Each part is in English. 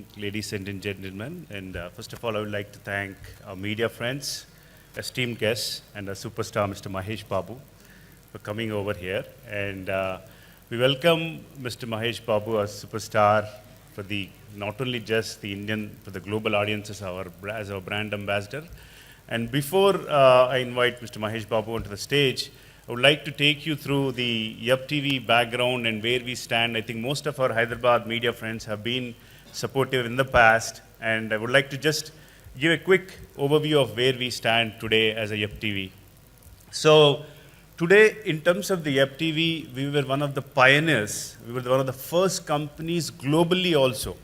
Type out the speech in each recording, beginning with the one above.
evening, ladies and gentlemen. And first of all, I would like to thank our media friends, esteemed guests, and our superstar, Mr. Mahesh Babu, for coming over here. And we welcome Mr. Mahesh Babu as superstar for the not only just the Indian, but the global audience as our brand ambassador. And before I invite Mr. Mahesh Babu onto the stage, I would like to take you through the YuppTV background and where we stand. I think most of our Hyderabad media friends have been supportive in the past, and I would like to just give a quick overview of where we stand today as a YuppTV. So today, in terms of the YuppTV, we were one of the pioneers. We were one of the first companies globally also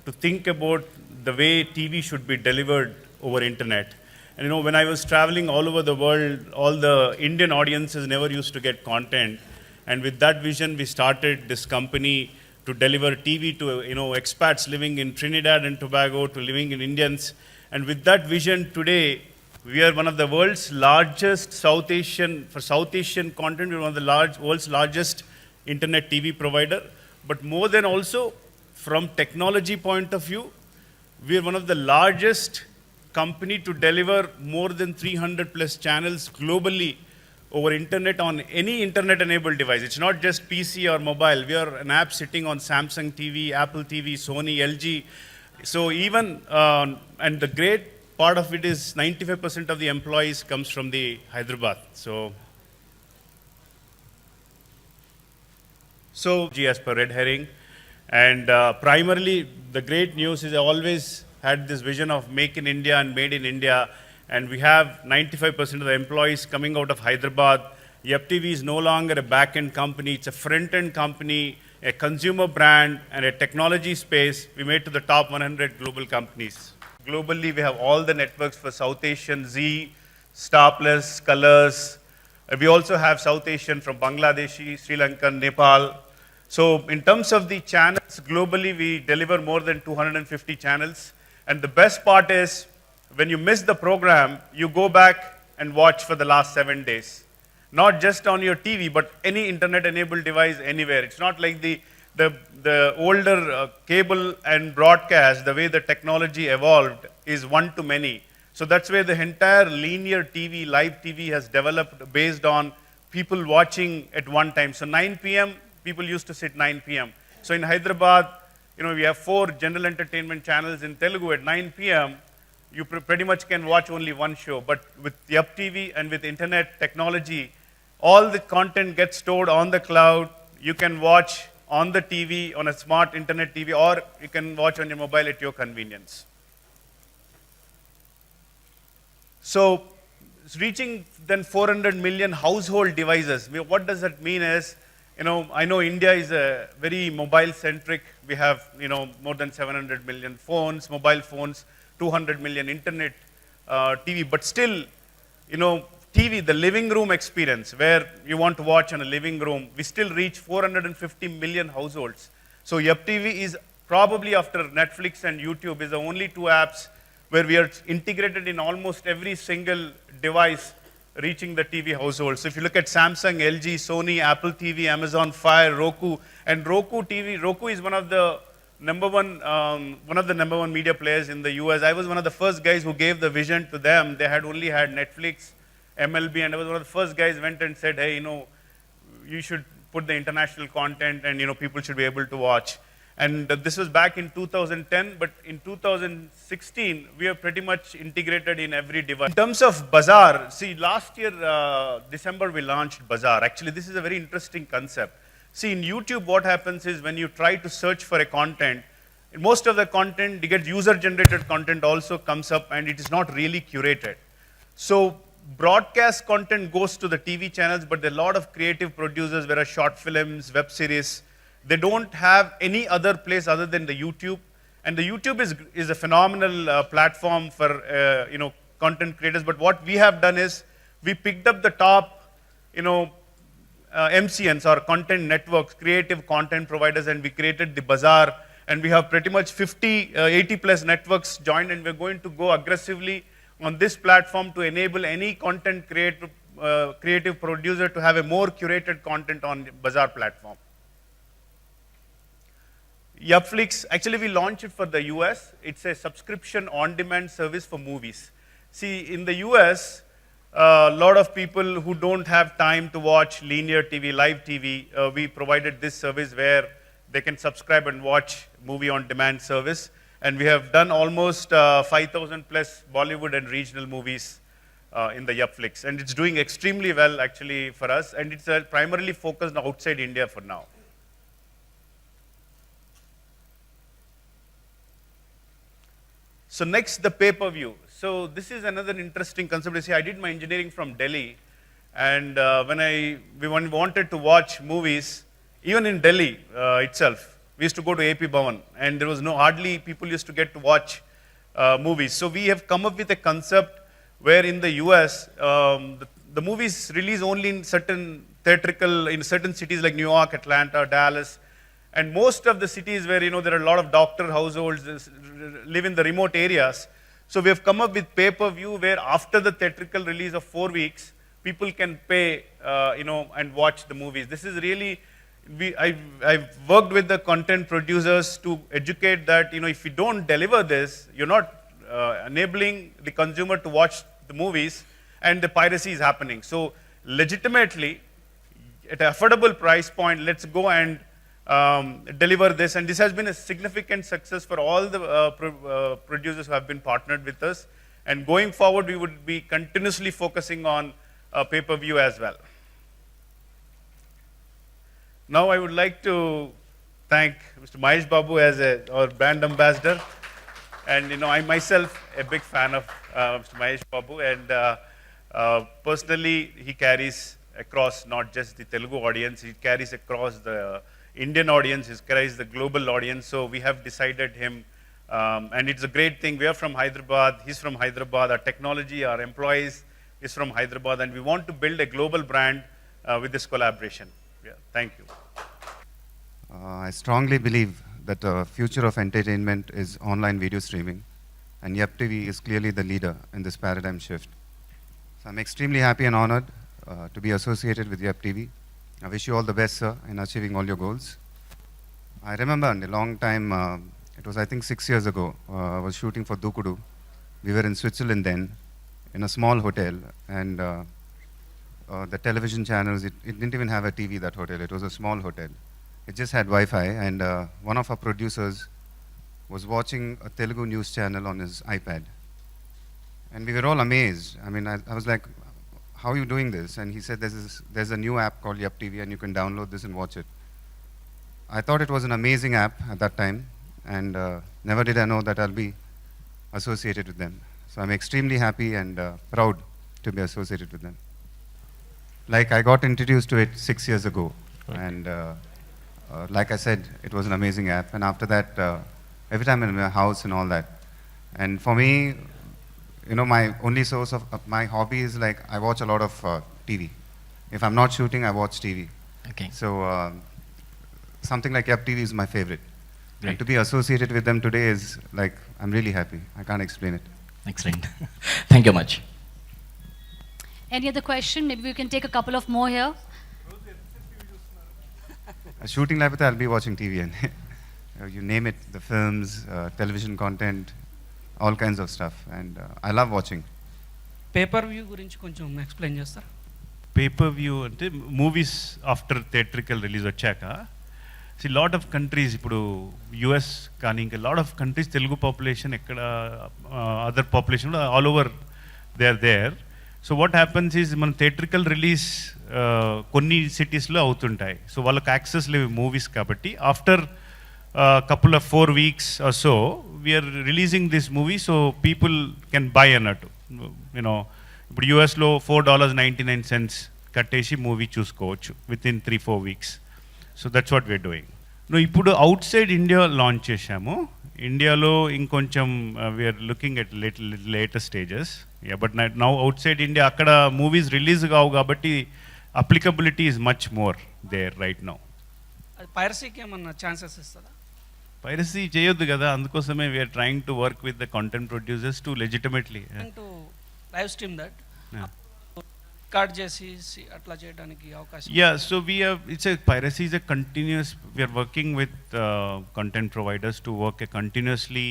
to think about the way TV should be delivered over internet. And when I was traveling all over the world, all the Indian audiences never used to get content. And with that vision, we started this company to deliver TV to expats living in Trinidad and Tobago, to living in Indians. And with that vision, today we are one of the world's largest South Asian content. We're one of the world's largest internet TV provider. But more than also, from technology point of view, we are one of the largest company to deliver more than 300 plus channels globally over internet on any internet enabled device. It's not just PC or mobile. We are an app sitting on Samsung TV, Apple TV, Sony, LG. So even, and the great part of it is 95% of the employees comes from the Hyderabad. So as per Red Herring. And primarily, the great news is I always had this vision of make in India and made in India, and we have 95% of the employees coming out of Hyderabad. YuppTV is no longer a back-end company, it's a front-end company, a consumer brand, and a technology space. We made to the top 100 global companies. Globally, we have all the networks for South Asian, Z, Star Plus, Colors. We also have South Asian from Bangladeshi, Sri Lankan, Nepal. So in terms of the channels, globally, we deliver more than 250 channels. And the best part is, when you miss the program, you go back and watch for the last 7 days. Not just on your TV, but any internet-enabled device anywhere. It's not like the older cable and broadcast, the way the technology evolved is one to many. So that's where the entire linear TV, live TV has developed based on people watching at one time. So 9 p.m., people used to sit 9 p.m. So in Hyderabad, we have 4 general entertainment channels in Telugu. At 9 p.m., you pretty much can watch only one show. But with YuppTV and with internet technology, all the content gets stored on the cloud. You can watch on the TV, on a smart internet TV, or you can watch on your mobile at your convenience. So it's reaching then 400 million household devices. What does that mean is, I know India is a very mobile-centric. We have, more than 700 million phones, mobile phones, 200 million internet TV. But still, TV, the living room experience, where you want to watch in a living room, we still reach 450 million households. So YuppTV is probably, after Netflix and YouTube, is the only 2 apps where we are integrated in almost every single device reaching the TV household. So if you look at Samsung, LG, Sony, Apple TV, Amazon Fire, Roku, and Roku TV, Roku is one of the number one media players in the US. I was one of the first guys who gave the vision to them. They had only had Netflix, MLB, and I was one of the first guys went and said, hey, you should put the international content and people should be able to watch. And this was back in 2010, but in 2016, we are pretty much integrated in every device. In terms of Bazaar, see, last year, December, we launched Bazaar. Actually, this is a very interesting concept. See, in YouTube, what happens is when you try to search for a content, most of the content, you get user-generated content also comes up, and it is not really curated. So broadcast content goes to the TV channels, but there are a lot of creative producers, there are short films, web series. They don't have any other place other than the YouTube. And the YouTube is a phenomenal platform for content creators. But what we have done is we picked up the top MCNs or content networks, creative content providers, and we created the Bazaar. And we have pretty much 80 plus networks joined, and we're going to go aggressively on this platform to enable any content creative producer to have a more curated content on Bazaar platform. YUPFlix, actually we launched it for the US. It's a subscription on-demand service for movies. See, in the US, a lot of people who don't have time to watch linear TV, live TV, we provided this service where they can subscribe and watch movie on demand service. And we have done almost 5,000 plus Bollywood and regional movies in the YUPFlix. And it's doing extremely well actually for us. And it's primarily focused outside India for now. So next, the pay-per-view. So this is another interesting concept. See, I did my engineering from Delhi, and when we wanted to watch movies, even in Delhi itself, we used to go to AP Bhavan, and there was hardly people used to get to watch movies. So we have come up with a concept where in the US, the movies release only in certain cities like New York, Atlanta, Dallas, and most of the cities where there are a lot of doctor households live in the remote areas. So we have come up with pay-per-view where after the theatrical release of 4 weeks, people can pay and watch the movies. This is really, I've worked with the content producers to educate that if you don't deliver this, you're not enabling the consumer to watch the movies, and the piracy is happening. So legitimately, at an affordable price point, let's go and deliver this, and this has been a significant success for all the producers who have been partnered with us. And going forward, we would be continuously focusing on pay-per-view as well. Now I would like to thank Mr. Mahesh Babu as our brand ambassador, and I myself a big fan of Mr. Mahesh Babu, and personally he carries across not just the Telugu audience, he carries across the Indian audience, he carries the global audience. So we have decided him, and it's a great thing. We are from Hyderabad, he's from Hyderabad, our technology, our employees is from Hyderabad, and we want to build a global brand with this collaboration. Yeah, thank you. I strongly believe that the future of entertainment is online video streaming, and YuppTV is clearly the leader in this paradigm shift. So I'm extremely happy and honored to be associated with YuppTV. I wish you all the best, sir, in achieving all your goals. I remember a long time, it was I think 6 years ago, I was shooting for Dukudu. We were in Switzerland then, in a small hotel, and the television channels, it didn't even have a TV, that hotel. It was a small hotel. It just had Wi-Fi, and one of our producers was watching a Telugu news channel on his iPad. And we were all amazed. I mean, I was like, how are you doing this? And he said, there's a new app called YuppTV, and you can download this and watch it. I thought it was an amazing app at that time, and never did I know that I'll be associated with them. So I'm extremely happy and proud to be associated with them. Like, I got introduced to it 6 years ago, and like I said, it was an amazing app. And after that, every time I'm in my house and all that. And for me, my only source of my hobby is like, I watch a lot of TV. If I'm not shooting, I watch TV. Okay. So something like YuppTV is my favorite. Right. And to be associated with them today is like, I'm really happy. I can't explain it. Excellent. Thank you much. Any other question? Maybe we can take a couple of more here. Shooting life, I'll be watching TV, and you name it, the films, television content, all kinds of stuff, and I love watching. Pay-per-view గురించి కొంచెం explain చేస్తారా? Pay-per-view అంటే movies after theatrical release వచ్చాక lot of countries, ఇప్పుడు US కానీ ఇంకా lot of countries Telugu population ఎక్కడ other population all over they are there. So what happens is మన థియేట్రికల్ రిలీజ్ కొన్ని సిటీస్లో అవుతుంటాయి. సో వాళ్ళకి యాక్సెస్ లేవు మూవీస్ కాబట్టి after couple of 4 weeks or so, we are releasing this movie so people can buy అన్నట్టు. ఇప్పుడు యూఎస్లో $4.99 కట్టేసి మూవీ చూసుకోవచ్చు within 3-4 weeks. So that's what we're doing. ఇప్పుడు అవుట్ సైడ్ ఇండియా లాంచ్ చేశాము. ఇండియాలో ఇంకొంచెం we're looking at later stages. But now outside India అక్కడ మూవీస్ రిలీజ్ కావు కాబట్టి applicability is much more there right now. అది పైరసీకి ఏమన్నా ఛాన్సెస్ ఇస్తుందా? పైరసీ చేయొద్దు కదా, అందుకోసమే we're trying to work with the content producers to legitimately to live stream that. Record చేసి అట్లా చేయడానికి అవకాశం Yeah, so it's a piracy is a continuous, we are working with content providers to work continuously,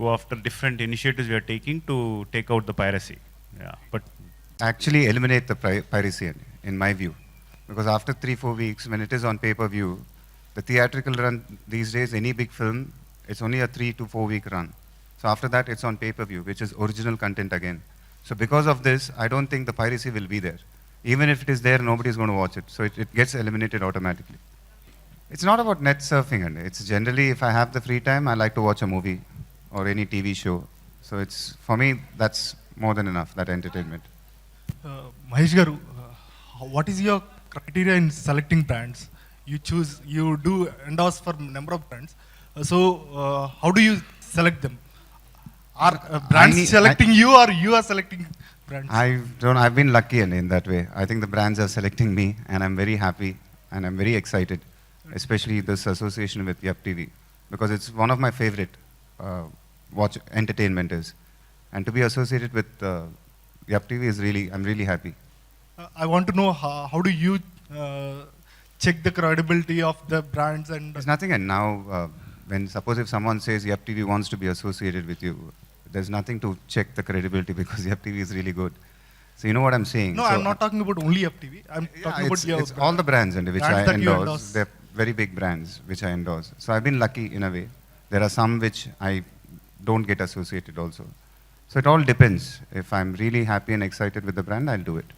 go after different initiatives we are taking to take out the piracy. Yeah, but Actually eliminate the piracy in my view. Because after 3-4 weeks, when it is on pay-per-view, the theatrical run these days, any big film, it's only a 3 to 4 week run. So after that, it's on pay-per-view, which is original content again. So because of this, I don't think the piracy will be there. Even if it is there, nobody's going to watch it. So it gets eliminated automatically. It's not about net surfing, and it's generally, if I have the free time, I like to watch a movie or any TV show. So it's, for me, that's more than enough, that entertainment. Mahesh garu, what is your criteria in selecting brands? You do endorse for number of brands. How do you select them? Are brands selecting you, or you are selecting brands? I've been lucky in that way. I think the brands are selecting me, and I'm very happy and I'm very excited, especially this association with YUPTV, because it's one of my favorite watch entertainment is. And to be associated with YUPTV is really, I'm really happy. I want to know how do you check the credibility of the brands and There's nothing, and now suppose if someone says YUPTV wants to be associated with you, there's nothing to check the credibility because YUPTV is really good. So you know what I'm saying? No, so, I'm not talking about only FTV. I'm talking about your it's all the brands which brands I that you endorse. endorse. They're very big brands which I endorse. So I've been lucky in a way. There are some which I don't get associated also. So it all depends. If I'm really happy and excited with the brand, I'll do it.